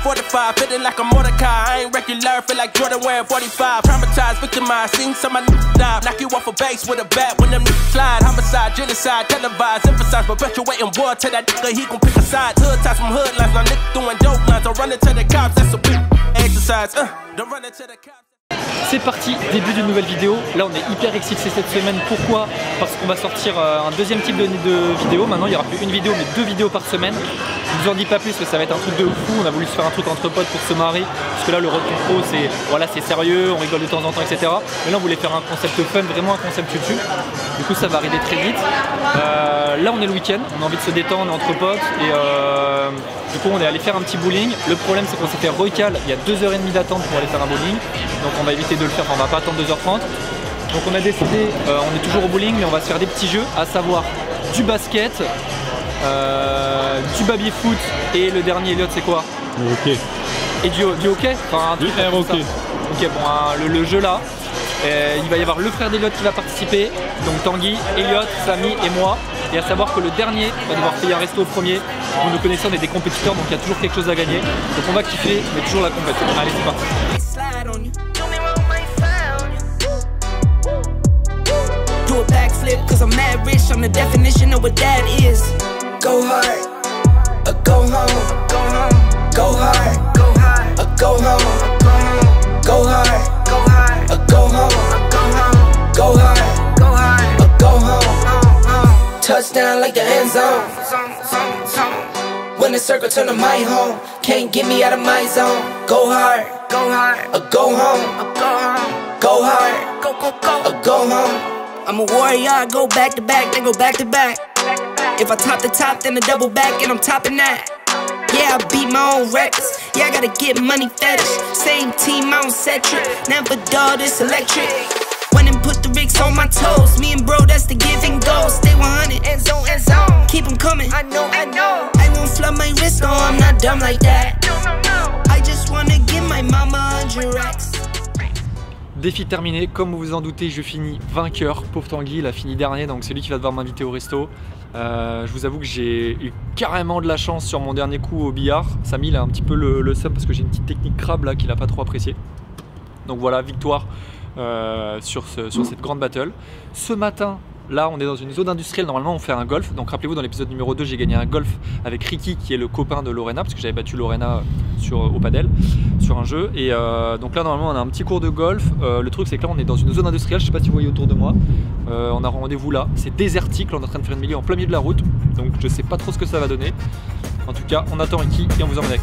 fortified, feeling like a Mordecai. I ain't regular, feel like Jordan wearing 45. Traumatized, victimized, seen some of my die. Knock you off a base with a bat when them slide. Homicide, genocide, televised, emphasize, perpetuating war. Tell that nigga he gon' pick a side. Hood ties from hood lines, now nigga doing dope lines. Don't run into the cops, that's a big exercise. Don't run into the cops. C'est parti, début d'une nouvelle vidéo. Là on est hyper excités cette semaine. Pourquoi? Parce qu'on va sortir un deuxième type de vidéo. Maintenant il n'y aura plus une vidéo mais 2 vidéos par semaine. Je vous en dis pas plus parce que ça va être un truc de fou. On a voulu se faire un truc entre potes pour se marrer. Parce que là le Road Control c'est voilà, c'est sérieux, on rigole de temps en temps, etc. Mais là on voulait faire un concept fun, vraiment un concept YouTube. Du coup ça va arriver très vite. Là on est le week-end, on a envie de se détendre, on est entre potes. Et du coup on est allé faire un petit bowling. Le problème c'est qu'on s'est fait recal, il y a 2h30 d'attente pour aller faire un bowling. Donc on va éviter de le faire, enfin, on va pas attendre 2h30. Donc on a décidé, on est toujours au bowling mais on va se faire des petits jeux, à savoir du basket, du baby-foot et le dernier Elliot c'est quoi? Le hockey. Et du hockey, enfin un truc air hockey. Ok bon le jeu là, il va y avoir le frère d'Elliot qui va participer, donc Tanguy, Elliot, Samy et moi. Et à savoir que le dernier va devoir payer un resto au premier. Vous nous connaissez, on est des compétiteurs donc il y a toujours quelque chose à gagner. Donc on va kiffer mais toujours la compétition. Allez c'est parti. Do a backflip cause I'm mad rich, I'm the definition of what that is. Go hard, go home, go home, go hard, go hard, go home, go hard, go hard, go home, go hard, go hard, go home. Touchdown like the end zone. When the circle turn to my home, can't get me out of my zone. Go hard, go hard, go home, go hard, go home. I'm a warrior, I go back to back, then go back to back. If I top the top, then a double back, and I'm topping that. Yeah, I beat my own records. Yeah, I gotta get money fetish. Same team, I don't set trip. Never dull, this electric. Went and put the Ricks on my toes. Me and bro, that's the give and go. Stay 100, end zone, end zone. Keep them coming, I know, I know. I won't flub my wrist, no, I'm not dumb like that. I just wanna give my mama 100 racks. Défi terminé, comme vous vous en doutez, je finis vainqueur. Pauvre Tanguy, il a fini dernier, donc c'est lui qui va devoir m'inviter au resto. Je vous avoue que j'ai eu carrément de la chance sur mon dernier coup au billard. Samy il a un petit peu le seum parce que j'ai une petite technique crabe là qu'il n'a pas trop apprécié. Donc voilà, victoire sur cette grande battle. Ce matin, là on est dans une zone industrielle, normalement on fait un golf. Donc rappelez-vous, dans l'épisode numéro 2 j'ai gagné un golf avec Ricky qui est le copain de Lorena, parce que j'avais battu Lorena au padel sur un jeu. Et donc là normalement on a un petit cours de golf. Le truc c'est que là on est dans une zone industrielle, je sais pas si vous voyez autour de moi. On a rendez-vous là, c'est désertique, là on est en train de faire une milieu en plein milieu de la route. Donc je sais pas trop ce que ça va donner. En tout cas on attend Ricky et on vous emmène avec.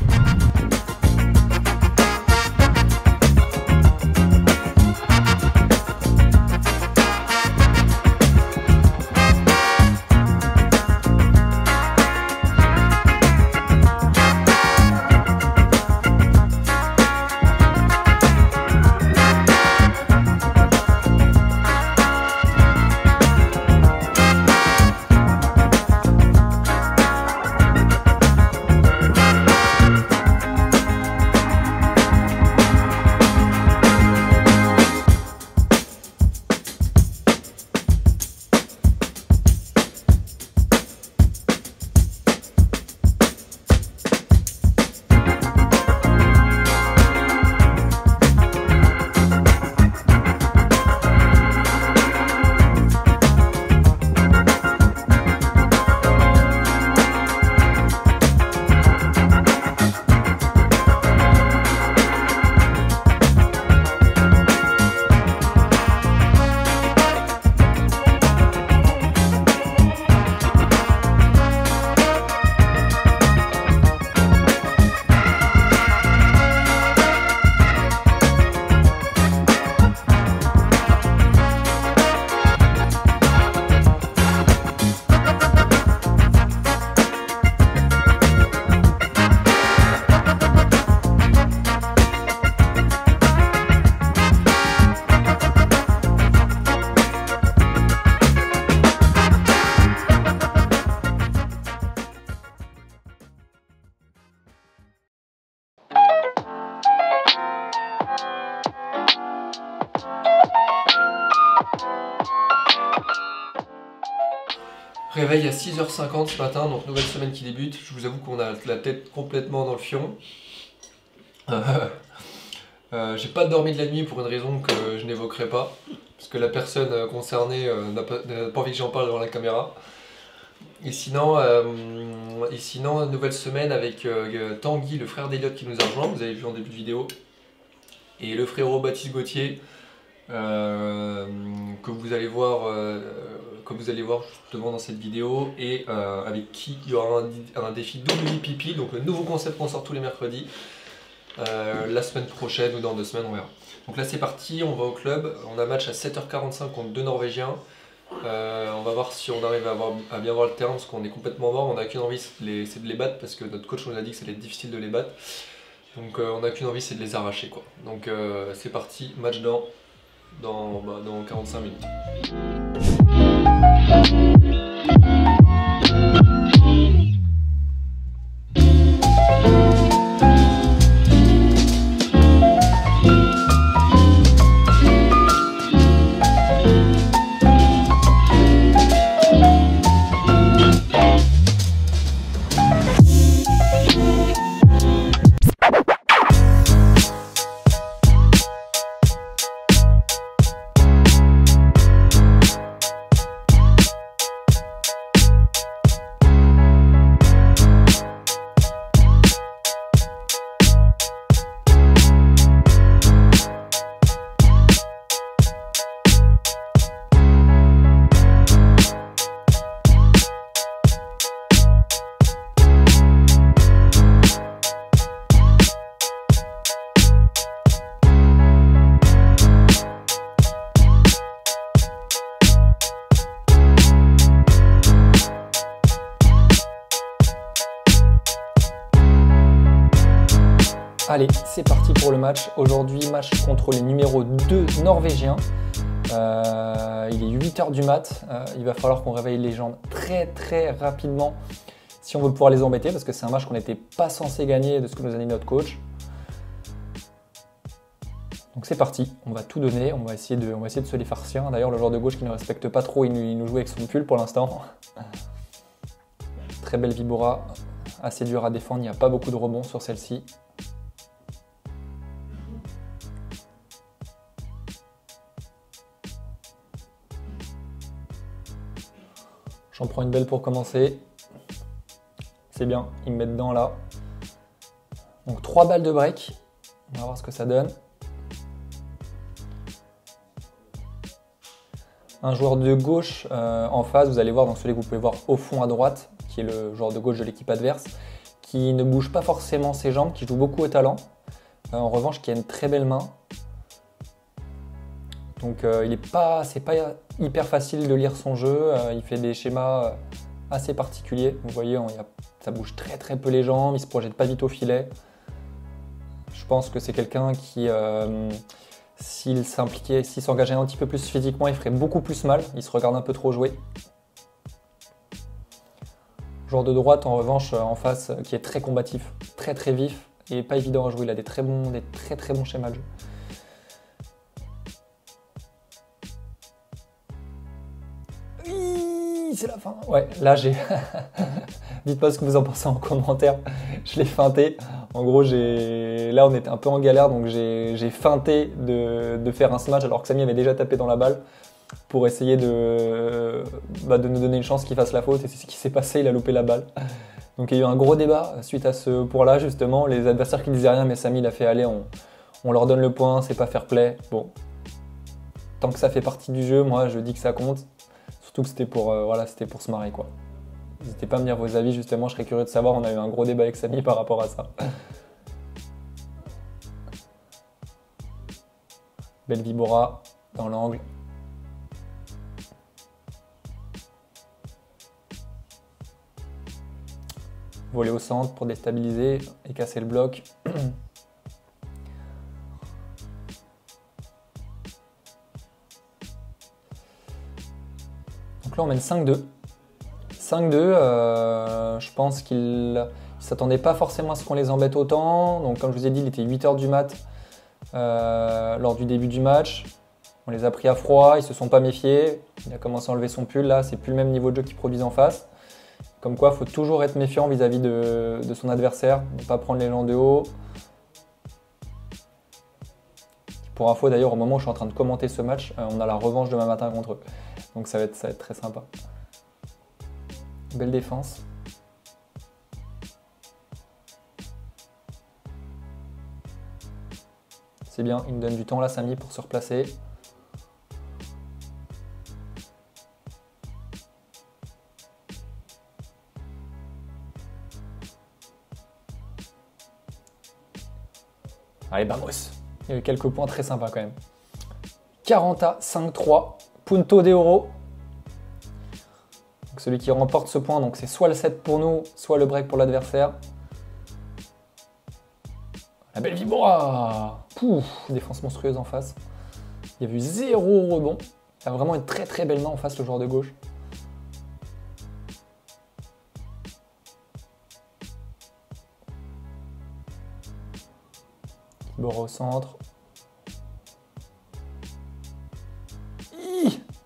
Réveil à 6h50 ce matin, donc nouvelle semaine qui débute. Je vous avoue qu'on a la tête complètement dans le fion. J'ai pas dormi de la nuit pour une raison que je n'évoquerai pas, parce que la personne concernée n'a pas envie que j'en parle devant la caméra. Et sinon, nouvelle semaine avec Tanguy, le frère d'Eliott qui nous a rejoint, vous avez vu en début de vidéo, et le frérot Baptiste Gauthier, que vous allez voir justement dans cette vidéo, et avec qui il y aura un défi WPP, donc le nouveau concept qu'on sort tous les mercredis. La semaine prochaine ou dans 2 semaines, on verra. Donc là c'est parti, on va au club, on a match à 7h45 contre 2 Norvégiens. On va voir si on arrive à bien voir le terrain parce qu'on est complètement mort. On n'a qu'une envie, c'est de les battre parce que notre coach nous a dit que ça allait être difficile de les battre. Donc on n'a qu'une envie, c'est de les arracher quoi. Donc c'est parti, match dans 45 minutes. Allez, c'est parti pour le match. Aujourd'hui, match contre les numéros 2 norvégiens. Il est 8h du mat. Il va falloir qu'on réveille les gens très rapidement si on veut pouvoir les embêter parce que c'est un match qu'on n'était pas censé gagner de ce que nous a dit notre coach. Donc c'est parti, on va tout donner, on va essayer de se les farcir. D'ailleurs, le joueur de gauche qui ne respecte pas trop, il nous joue avec son pull pour l'instant. Très belle Vibora, assez dur à défendre, il n'y a pas beaucoup de rebonds sur celle-ci. J'en prends une belle pour commencer. C'est bien, il me met dedans là. Donc 3 balles de break. On va voir ce que ça donne. Un joueur de gauche en face, vous allez voir dans celui que vous pouvez voir au fond à droite, qui est le joueur de gauche de l'équipe adverse, qui ne bouge pas forcément ses jambes, qui joue beaucoup au talent. En revanche, qui a une très belle main. Donc c'est pas hyper facile de lire son jeu, il fait des schémas assez particuliers. Vous voyez, ça bouge très peu les jambes, il se projette pas vite au filet. Je pense que c'est quelqu'un qui, s'il s'engageait un petit peu plus physiquement, il ferait beaucoup plus mal, il se regarde un peu trop jouer. Joueur de droite en revanche en face qui est très combatif, très vif et pas évident à jouer, il a des très bons schémas de jeu. C'est la fin. Ouais, là j'ai. Dites-moi ce que vous en pensez en commentaire. Je l'ai feinté. En gros, là on était un peu en galère, donc j'ai feinté de faire un smash alors que Samy avait déjà tapé dans la balle pour essayer de nous donner une chance qu'il fasse la faute. Et c'est ce qui s'est passé, il a loupé la balle. Donc il y a eu un gros débat suite à ce point-là, justement. Les adversaires qui disaient rien, mais Samy l'a fait aller. On leur donne le point, c'est pas fair play. Bon. Tant que ça fait partie du jeu, moi je dis que ça compte. Surtout que c'était pour se marrer quoi. N'hésitez pas à me dire vos avis justement, je serais curieux de savoir, on a eu un gros débat avec Samy par rapport à ça. Belle Vibora dans l'angle. Voler au centre pour déstabiliser et casser le bloc. Donc là on mène 5-2. 5-2, je pense qu'il ne s'attendait pas forcément à ce qu'on les embête autant. Donc comme je vous ai dit, il était 8h du mat lors du début du match. On les a pris à froid, ils ne se sont pas méfiés. Il a commencé à enlever son pull, là c'est plus le même niveau de jeu qu'ils produisent en face. Comme quoi il faut toujours être méfiant vis-à-vis de son adversaire, ne pas prendre les gens de haut. Pour info d'ailleurs, au moment où je suis en train de commenter ce match, on a la revanche demain matin contre eux. Donc ça va être très sympa. Belle défense. C'est bien, il nous donne du temps là, Samy, pour se replacer. Allez, vamos. Il y a eu quelques points très sympas quand même. 40 5-3, Punto de Oro. Donc celui qui remporte ce point, donc c'est soit le set pour nous, soit le break pour l'adversaire. La belle Vibora. Pouf, défense monstrueuse en face. Il y a eu 0 rebond. Il a vraiment une très belle main en face, le joueur de gauche. Vibora au centre.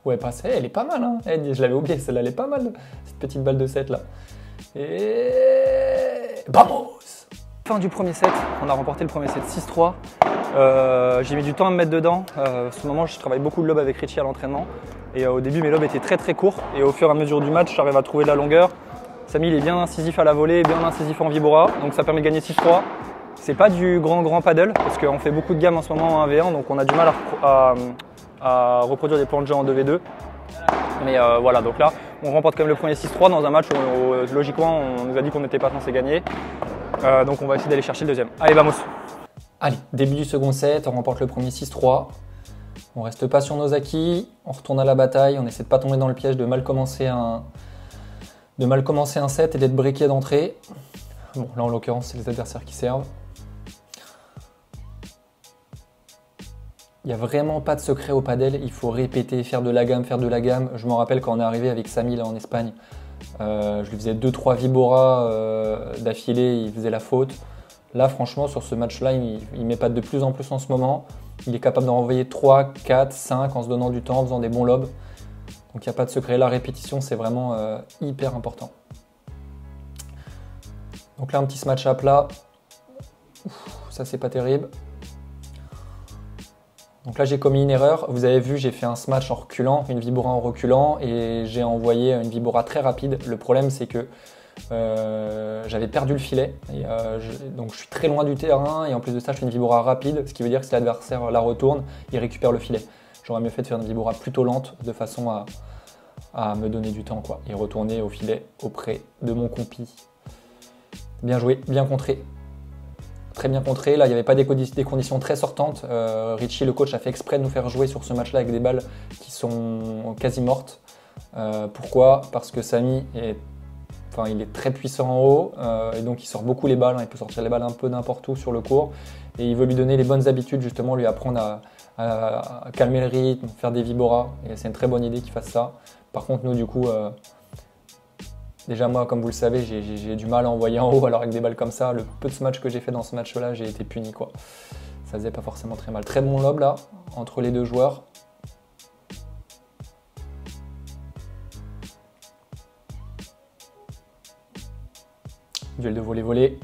Ouais, passé, elle est pas mal, hein. Je l'avais oublié, celle-là, elle est pas mal, cette petite balle de 7 là. Et vamos! Fin du premier set, on a remporté le premier set 6-3. J'ai mis du temps à me mettre dedans. En ce moment, je travaille beaucoup de lob avec Richie à l'entraînement. Et au début, mes lobs étaient très courts. Et au fur et à mesure du match, j'arrive à trouver de la longueur. Samy, il est bien incisif à la volée, bien incisif en Vibora. Donc ça permet de gagner 6-3. C'est pas du grand paddle, parce qu'on fait beaucoup de gammes en ce moment en 1v1, donc on a du mal à reproduire des plans de jeu en 2v2. Mais voilà, donc là, on remporte quand même le premier 6-3 dans un match où logiquement, on nous a dit qu'on n'était pas censé gagner. Donc on va essayer d'aller chercher le deuxième. Allez, vamos! Allez, début du second set, on remporte le premier 6-3. On reste pas sur nos acquis, on retourne à la bataille, on essaie de pas tomber dans le piège de mal commencer un set et d'être briqué d'entrée. Bon, là en l'occurrence, c'est les adversaires qui servent. Il n'y a vraiment pas de secret au padel, il faut répéter, faire de la gamme. Je me rappelle quand on est arrivé avec Samy là en Espagne, je lui faisais 2-3 Vibora d'affilée, il faisait la faute. Là franchement sur ce match-là, il m'épate de plus en plus en ce moment. Il est capable d'en renvoyer 3, 4, 5 en se donnant du temps, en faisant des bons lobes. Donc il n'y a pas de secret, la répétition c'est vraiment hyper important. Donc là un petit smash up là, ça c'est pas terrible. Donc là j'ai commis une erreur, vous avez vu j'ai fait un smash en reculant, une Vibora en reculant et j'ai envoyé une Vibora très rapide. Le problème c'est que j'avais perdu le filet, et, donc je suis très loin du terrain et en plus de ça je fais une Vibora rapide, ce qui veut dire que si l'adversaire la retourne, il récupère le filet. J'aurais mieux fait de faire une Vibora plutôt lente de façon à me donner du temps quoi, et retourner au filet auprès de mon compi. Bien joué, bien contré. Très bien contré, là il n'y avait pas des conditions très sortantes. Richie le coach a fait exprès de nous faire jouer sur ce match là avec des balles qui sont quasi mortes. Pourquoi? Parce que Samy il est très puissant en haut et donc il sort beaucoup les balles, hein, il peut sortir les balles un peu n'importe où sur le court et il veut lui donner les bonnes habitudes justement, lui apprendre à calmer le rythme, faire des Vibora et c'est une très bonne idée qu'il fasse ça. Par contre nous du coup, déjà moi comme vous le savez j'ai du mal à envoyer en haut alors avec des balles comme ça, le peu de match que j'ai fait dans ce match là j'ai été puni quoi. Ça faisait pas forcément très mal. Très bon lob là entre les deux joueurs. Duel de volley-volley.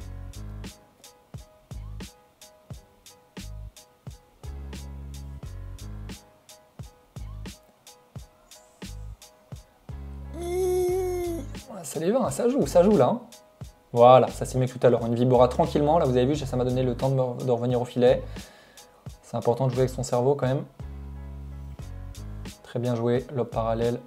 Ça les va, ça joue là. Hein. Voilà, ça c'est mieux que tout à l'heure. Une Vibora tranquillement, là vous avez vu, ça m'a donné le temps de revenir au filet. C'est important de jouer avec son cerveau quand même. Très bien joué, lob parallèle.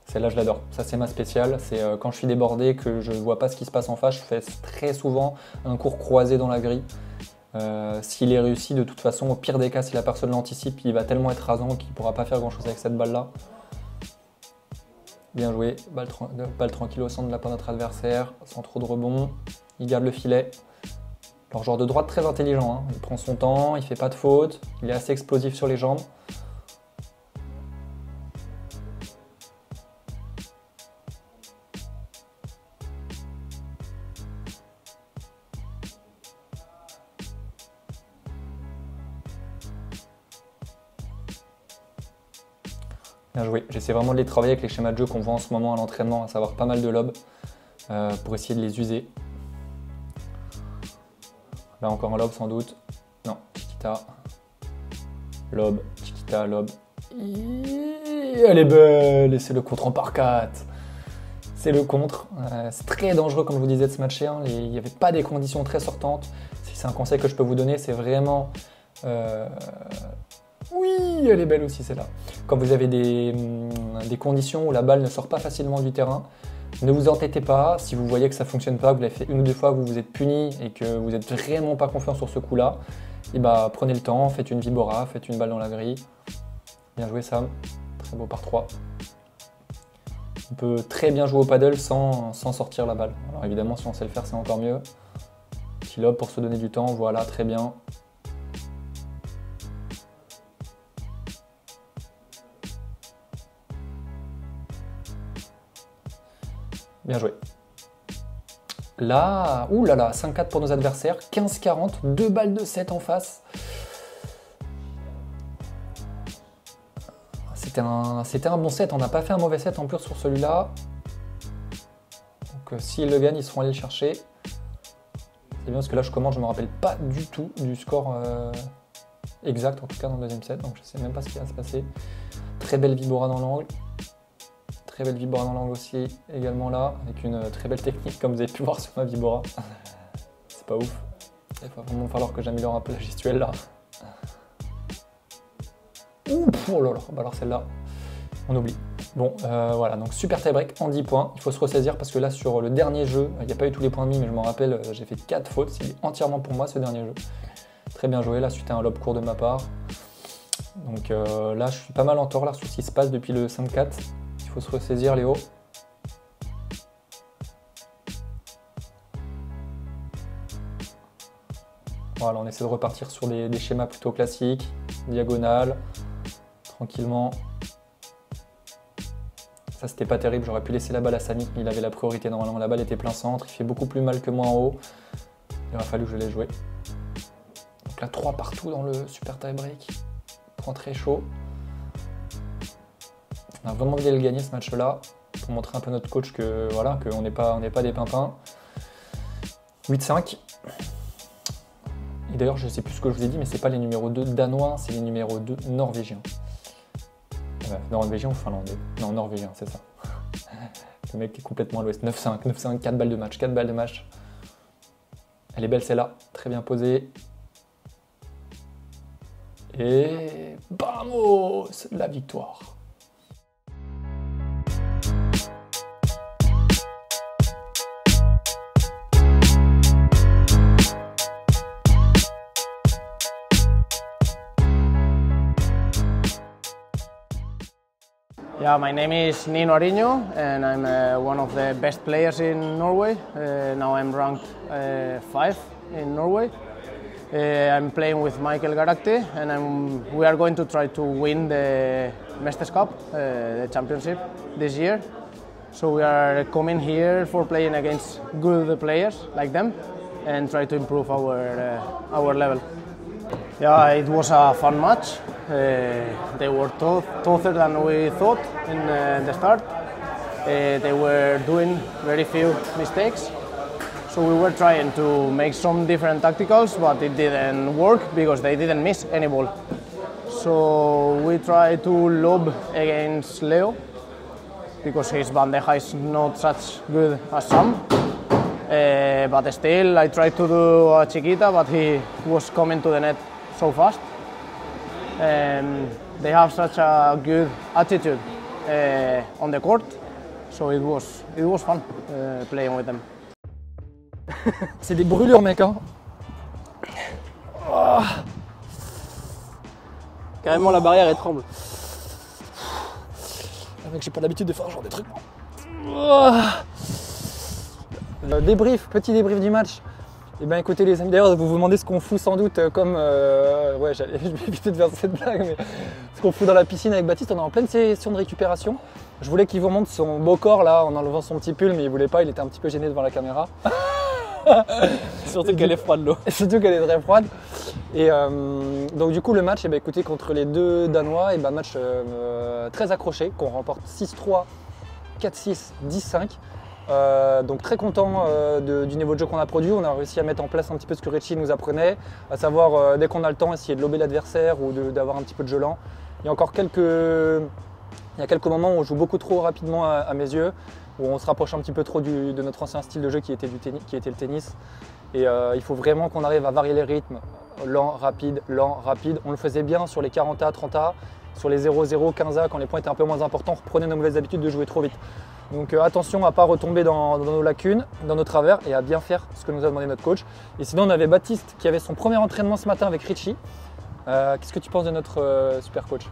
Celle-là, je l'adore. Ça, c'est ma spéciale. C'est quand je suis débordé, que je ne vois pas ce qui se passe en face, je fais très souvent un court croisé dans la grille. S'il est réussi, de toute façon, au pire des cas, si la personne l'anticipe, il va tellement être rasant qu'il ne pourra pas faire grand-chose avec cette balle-là. Bien joué. Balle tranquille au centre de la part de notre adversaire, sans trop de rebond. Il garde le filet. Alors, joueur de droite très intelligent. Hein. Il prend son temps, il ne fait pas de faute. Il est assez explosif sur les jambes. Bien joué. J'essaie vraiment de les travailler avec les schémas de jeu qu'on voit en ce moment à l'entraînement, à savoir pas mal de lobes pour essayer de les user. Là encore un lob sans doute. Non, Chiquita. Lob, Chiquita, lob. Elle est belle et c'est le contre en par 4. C'est le contre. C'est très dangereux comme je vous disais de ce match. Hein. Il n'y avait pas des conditions très sortantes. Si c'est un conseil que je peux vous donner, c'est vraiment... Oui, elle est belle aussi celle-là. Quand vous avez des conditions où la balle ne sort pas facilement du terrain, ne vous entêtez pas. Si vous voyez que ça ne fonctionne pas, que vous l'avez fait une ou deux fois, que vous vous êtes puni et que vous n'êtes vraiment pas confiant sur ce coup-là, et bah, prenez le temps, faites une vibora, faites une balle dans la grille. Bien joué Sam, très beau par 3. On peut très bien jouer au paddle sans sortir la balle. Alors évidemment, si on sait le faire, c'est encore mieux. Petit lob pour se donner du temps, voilà, très bien. Bien joué. Là, oulala, 5-4 pour nos adversaires, 15-40, 2 balles de 7 en face. C'était un bon set, on n'a pas fait un mauvais set en plus sur celui-là. Donc s'ils le gagnent, ils seront allés le chercher. C'est bien parce que là je commence, je ne me rappelle pas du tout du score exact, en tout cas dans le deuxième set, donc je ne sais même pas ce qui va se passer. Très belle vibora dans l'angle. Très belle vibora dans l'angle aussi, également là, avec une très belle technique comme vous avez pu voir sur ma vibora. C'est pas ouf. Il va vraiment falloir que j'améliore un peu la gestuelle là. Ouh, oh là là, bah alors celle-là, on oublie. Bon, voilà, donc super tie-break en 10 points. Il faut se ressaisir parce que là, sur le dernier jeu, il n'y a pas eu tous les points mis, mais je m'en rappelle, j'ai fait 4 fautes. C'est entièrement pour moi ce dernier jeu. Très bien joué, là, suite à un lob court de ma part. Donc là, je suis pas mal en tort là sur ce qui se passe depuis le 5-4. Il faut se ressaisir, Léo. Voilà, on essaie de repartir sur des schémas plutôt classiques, diagonale, tranquillement. Ça, c'était pas terrible, j'aurais pu laisser la balle à Samy, il avait la priorité normalement. La balle était plein centre, il fait beaucoup plus mal que moi en haut. Il aurait fallu que je l'aie joué. Donc là, 3 partout dans le super tie-break. Point très chaud. On a vraiment bien le gagner ce match-là, pour montrer un peu notre coach que voilà, qu'on n'est pas des pimpins. 8-5. Et d'ailleurs, je ne sais plus ce que je vous ai dit, mais c'est pas les numéros 2 danois, c'est les numéros 2 norvégiens. Norvégien ou finlandais? Non, norvégien, c'est ça. Le mec est complètement à l'ouest. 9-5, 9-5, 4 balles de match, 4 balles de match. Elle est belle celle-là, très bien posée. Et vamos, la victoire. Yeah, my name is Nino Ariño and I'm one of the best players in Norway. Now I'm ranked 5 in Norway. I'm playing with Michael Garakti and we are going to try to win the Mesterskap, the championship this year. So we are coming here for playing against good players like them and try to improve our level. Yeah, it was a fun match. They were tougher than we thought in the start. They were doing very few mistakes. So we were trying to make some different tacticals, but it didn't work because they didn't miss any ball. So we tried to lob against Leo because his bandeja is not such good as Sam. But still, I tried to do a chiquita, but he was coming to the net so fast. They have such a good attitude on the court, so it was fun playing with them. C'est des brûlures, mec, hein. Oh. Carrément, la barrière, elle tremble. Ah, mec, j'ai pas l'habitude de faire ce genre de trucs. Oh. Petit débrief du match. Eh bien écoutez les amis, d'ailleurs vous vous demandez ce qu'on fout sans doute comme... ouais, je vais éviter de faire cette blague, mais ce qu'on fout dans la piscine avec Baptiste, on est en pleine session de récupération. Je voulais qu'il vous montre son beau corps là en enlevant son petit pull, mais il voulait pas, il était un petit peu gêné devant la caméra. Surtout qu'elle est froide l'eau. Surtout qu'elle est très froide. Et donc du coup le match, eh bien, écoutez, contre les deux Danois, eh bien, match très accroché, qu'on remporte 6-3, 4-6, 10-5. Donc très content du niveau de jeu qu'on a produit. On a réussi à mettre en place un petit peu ce que Richie nous apprenait, à savoir dès qu'on a le temps, essayer de lober l'adversaire ou d'avoir un petit peu de jeu lent. Il y a encore quelques moments où on joue beaucoup trop rapidement à mes yeux, où on se rapproche un petit peu trop de notre ancien style de jeu qui était le tennis. Et il faut vraiment qu'on arrive à varier les rythmes, lent, rapide, lent, rapide. On le faisait bien sur les 40A, 30A, sur les 0-0, 15A, quand les points étaient un peu moins importants, on reprenait nos mauvaises habitudes de jouer trop vite. Donc attention à ne pas retomber dans nos lacunes, dans nos travers, et à bien faire ce que nous a demandé notre coach. Et sinon on avait Baptiste qui avait son premier entraînement ce matin avec Richie. Qu'est-ce que tu penses de notre super coach?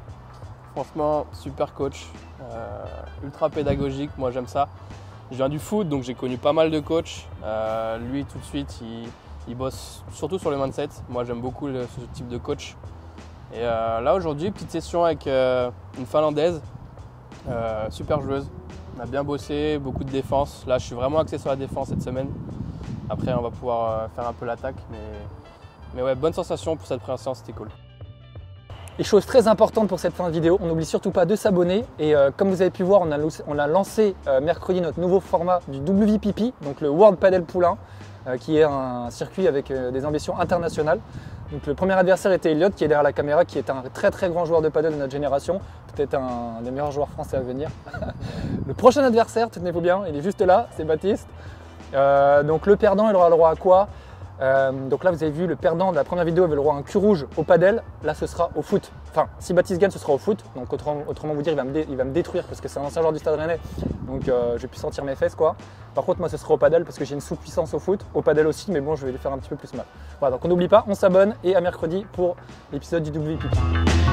Franchement, super coach, ultra pédagogique, moi j'aime ça. Je viens du foot, donc j'ai connu pas mal de coachs. Lui, tout de suite, il bosse surtout sur le mindset. Moi, j'aime beaucoup ce type de coach. Et là, aujourd'hui, petite session avec une Finlandaise, super joueuse. On a bien bossé, beaucoup de défense. Là, je suis vraiment axé sur la défense cette semaine. Après, on va pouvoir faire un peu l'attaque. Mais ouais, bonne sensation pour cette première séance, c'était cool. Et chose très importante pour cette fin de vidéo, on n'oublie surtout pas de s'abonner. Et comme vous avez pu voir, on a lancé mercredi notre nouveau format du WPP, donc le World Padel Poulain, qui est un circuit avec des ambitions internationales. Donc le premier adversaire était Elliot, qui est derrière la caméra, qui est un très très grand joueur de padel de notre génération, peut-être un des meilleurs joueurs français à venir. Le prochain adversaire, tenez-vous bien, il est juste là, c'est Baptiste. Donc le perdant, il aura le droit à quoi? Donc là vous avez vu, le perdant de la première vidéo avait le droit à un cul rouge au padel. Là ce sera au foot. Enfin, si Baptiste gagne, ce sera au foot. Donc autrement vous dire, il va me détruire parce que c'est un ancien joueur du Stade Rennais. Donc je vais plus sentir mes fesses quoi. Par contre moi ce sera au padel parce que j'ai une sous-puissance au foot. Au padel aussi, mais bon je vais lui faire un petit peu plus mal. Voilà, donc on n'oublie pas, on s'abonne et à mercredi pour l'épisode du WPP.